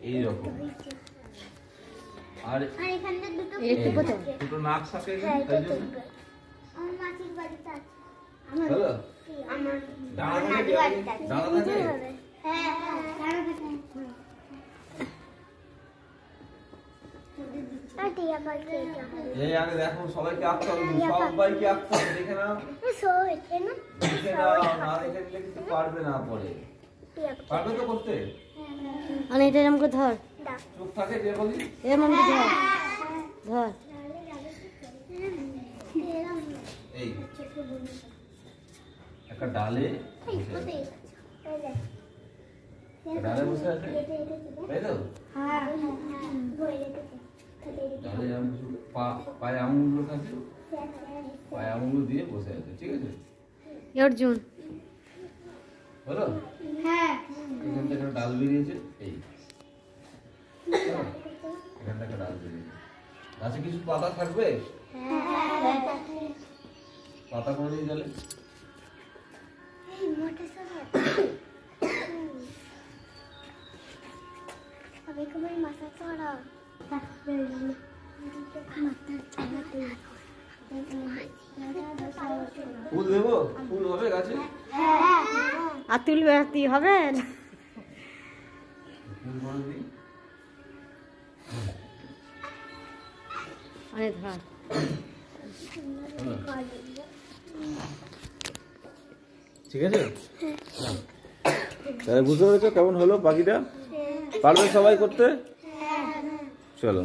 এইরকম আর এখানে দুটো নাক থাকে তাই জন্য আমার মাটির বাড়িতে আছে হ্যালো আমার দাঁড়া থাকে হ্যাঁ এই আগে দেখো সবাইকে আঁকতে হবে সবাইকে আঁকতে হবে দেখে নাও না দেখে দিলে কিছু পারবে না পরে পারবে তো করতে মানে এটা এরকম করে ধর চোখ থাকে যে বলি এরকম করে ধর ধর এই একটা ডালে ডালে বসে আছে তাই তো ডালে পায়ে আঙুলগুলো থাকে পায়ে আঙুলগুলো দিয়ে বসে আছে ঠিক আছে অর্জুন হলো হ্যাঁ এখান থেকে একটা ডাল বেরিয়েছে এই এখান থেকে ডাল বেরিয়েছে গাছে কিছু পাতা থাকবে পাতা করে দিয়ে গেলে ফুল দেবো ফুল হবে গাছে আর তুলবে তুই হবে ফুল করে দিই অনেক ধর ঠিক আছে তাহলে বুঝতে পেরেছো কেমন হলো পাখিটা পারবে সবাই করতে চলো